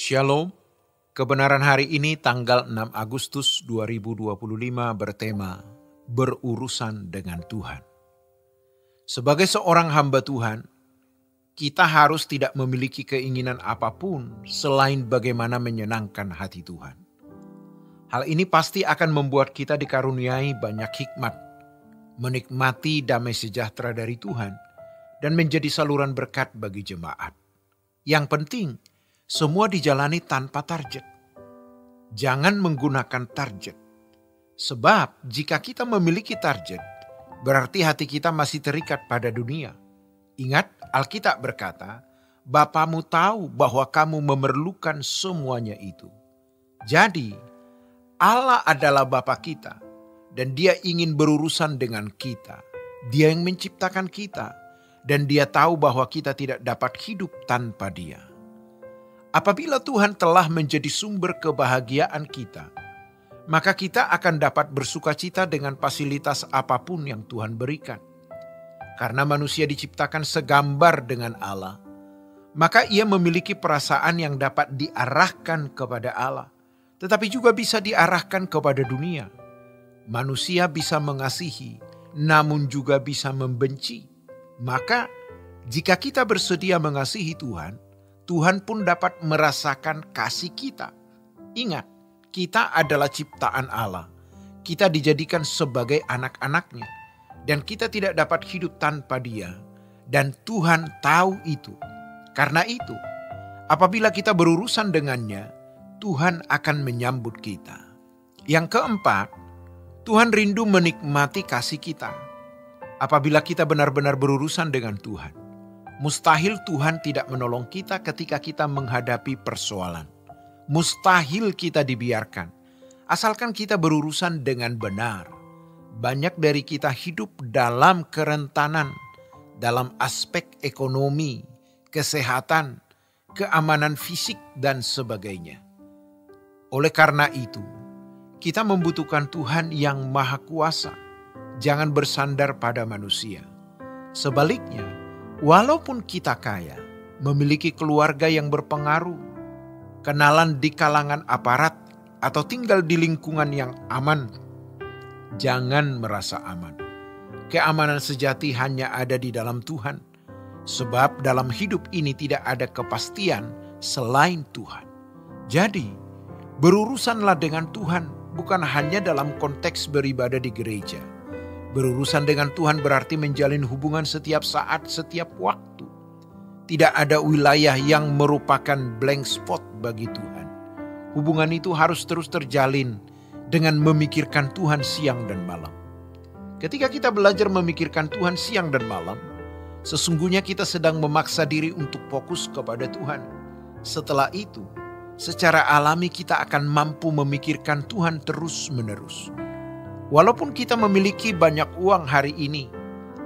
Shalom, kebenaran hari ini tanggal 6 Agustus 2025 bertema berurusan dengan Tuhan. Sebagai seorang hamba Tuhan, kita harus tidak memiliki keinginan apapun selain bagaimana menyenangkan hati Tuhan. Hal ini pasti akan membuat kita dikaruniai banyak hikmat, menikmati damai sejahtera dari Tuhan, dan menjadi saluran berkat bagi jemaat. Yang penting, semua dijalani tanpa target. Jangan menggunakan target. Sebab jika kita memiliki target, berarti hati kita masih terikat pada dunia. Ingat, Alkitab berkata, Bapamu tahu bahwa kamu memerlukan semuanya itu. Jadi, Allah adalah Bapa kita dan Dia ingin berurusan dengan kita. Dia yang menciptakan kita dan Dia tahu bahwa kita tidak dapat hidup tanpa Dia. Apabila Tuhan telah menjadi sumber kebahagiaan kita, maka kita akan dapat bersukacita dengan fasilitas apapun yang Tuhan berikan. Karena manusia diciptakan segambar dengan Allah, maka ia memiliki perasaan yang dapat diarahkan kepada Allah, tetapi juga bisa diarahkan kepada dunia. Manusia bisa mengasihi, namun juga bisa membenci. Maka jika kita bersedia mengasihi Tuhan, Tuhan pun dapat merasakan kasih kita. Ingat, kita adalah ciptaan Allah. Kita dijadikan sebagai anak-anaknya. Dan kita tidak dapat hidup tanpa Dia. Dan Tuhan tahu itu. Karena itu, apabila kita berurusan dengannya, Tuhan akan menyambut kita. Yang keempat, Tuhan rindu menikmati kasih kita. Apabila kita benar-benar berurusan dengan Tuhan, mustahil Tuhan tidak menolong kita ketika kita menghadapi persoalan. Mustahil kita dibiarkan, asalkan kita berurusan dengan benar. Banyak dari kita hidup dalam kerentanan, dalam aspek ekonomi, kesehatan, keamanan fisik, dan sebagainya. Oleh karena itu, kita membutuhkan Tuhan yang Maha Kuasa. Jangan bersandar pada manusia. Sebaliknya, walaupun kita kaya, memiliki keluarga yang berpengaruh, kenalan di kalangan aparat, atau tinggal di lingkungan yang aman, jangan merasa aman. Keamanan sejati hanya ada di dalam Tuhan, sebab dalam hidup ini tidak ada kepastian selain Tuhan. Jadi, berurusanlah dengan Tuhan bukan hanya dalam konteks beribadah di gereja. Berurusan dengan Tuhan berarti menjalin hubungan setiap saat, setiap waktu. Tidak ada wilayah yang merupakan blank spot bagi Tuhan. Hubungan itu harus terus terjalin dengan memikirkan Tuhan siang dan malam. Ketika kita belajar memikirkan Tuhan siang dan malam, sesungguhnya kita sedang memaksa diri untuk fokus kepada Tuhan. Setelah itu, secara alami kita akan mampu memikirkan Tuhan terus-menerus. Walaupun kita memiliki banyak uang hari ini,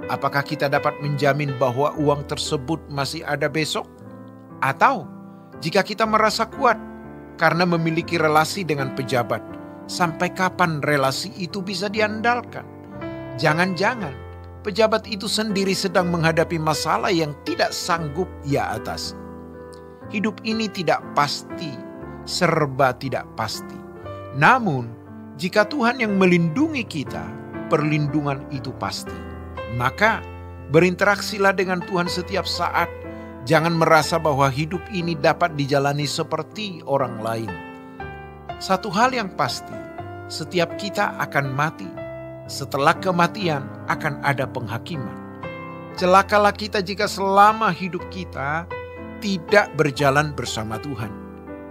apakah kita dapat menjamin bahwa uang tersebut masih ada besok? Atau jika kita merasa kuat karena memiliki relasi dengan pejabat, sampai kapan relasi itu bisa diandalkan? Jangan-jangan pejabat itu sendiri sedang menghadapi masalah yang tidak sanggup ia atasi. Hidup ini tidak pasti, serba tidak pasti. Namun, jika Tuhan yang melindungi kita, perlindungan itu pasti. Maka berinteraksilah dengan Tuhan setiap saat. Jangan merasa bahwa hidup ini dapat dijalani seperti orang lain. Satu hal yang pasti, setiap kita akan mati. Setelah kematian akan ada penghakiman. Celakalah kita jika selama hidup kita tidak berjalan bersama Tuhan.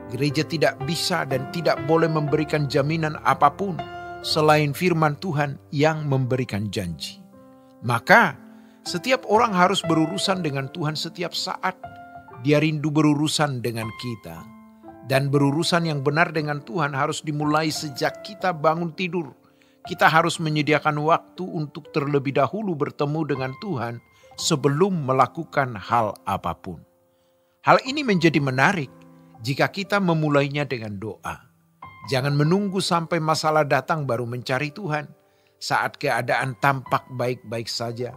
Gereja tidak bisa dan tidak boleh memberikan jaminan apapun selain firman Tuhan yang memberikan janji. Maka setiap orang harus berurusan dengan Tuhan setiap saat. Dia rindu berurusan dengan kita. Dan berurusan yang benar dengan Tuhan harus dimulai sejak kita bangun tidur. Kita harus menyediakan waktu untuk terlebih dahulu bertemu dengan Tuhan sebelum melakukan hal apapun. Hal ini menjadi menarik jika kita memulainya dengan doa. Jangan menunggu sampai masalah datang baru mencari Tuhan. Saat keadaan tampak baik-baik saja,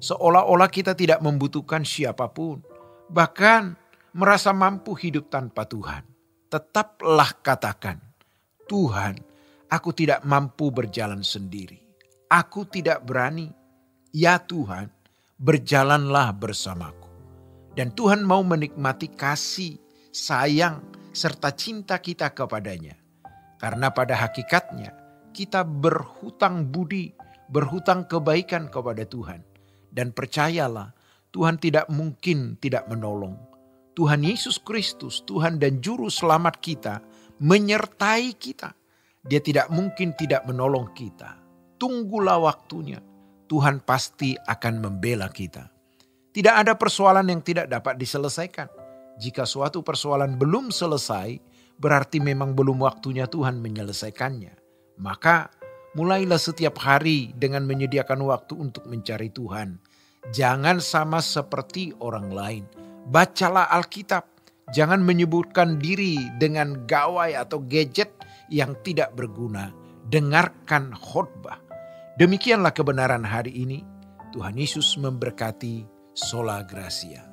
seolah-olah kita tidak membutuhkan siapapun. Bahkan merasa mampu hidup tanpa Tuhan. tetaplah katakan, Tuhan, aku tidak mampu berjalan sendiri. Aku tidak berani. Ya Tuhan, berjalanlah bersamaku. Dan Tuhan mau menikmati kasih, sayang, serta cinta kita kepadanya. Karena pada hakikatnya kita berhutang budi, berhutang kebaikan kepada Tuhan. Dan percayalah, Tuhan tidak mungkin tidak menolong. Tuhan Yesus Kristus, Tuhan dan Juru Selamat kita, menyertai kita. Dia tidak mungkin tidak menolong kita. Tunggulah waktunya. Tuhan pasti akan membela kita. Tidak ada persoalan yang tidak dapat diselesaikan. Jika suatu persoalan belum selesai, berarti memang belum waktunya Tuhan menyelesaikannya. Maka mulailah setiap hari dengan menyediakan waktu untuk mencari Tuhan. Jangan sama seperti orang lain. Bacalah Alkitab. Jangan menyebutkan diri dengan gawai atau gadget yang tidak berguna. Dengarkan khotbah. Demikianlah kebenaran hari ini. Tuhan Yesus memberkati. Sola Gracia.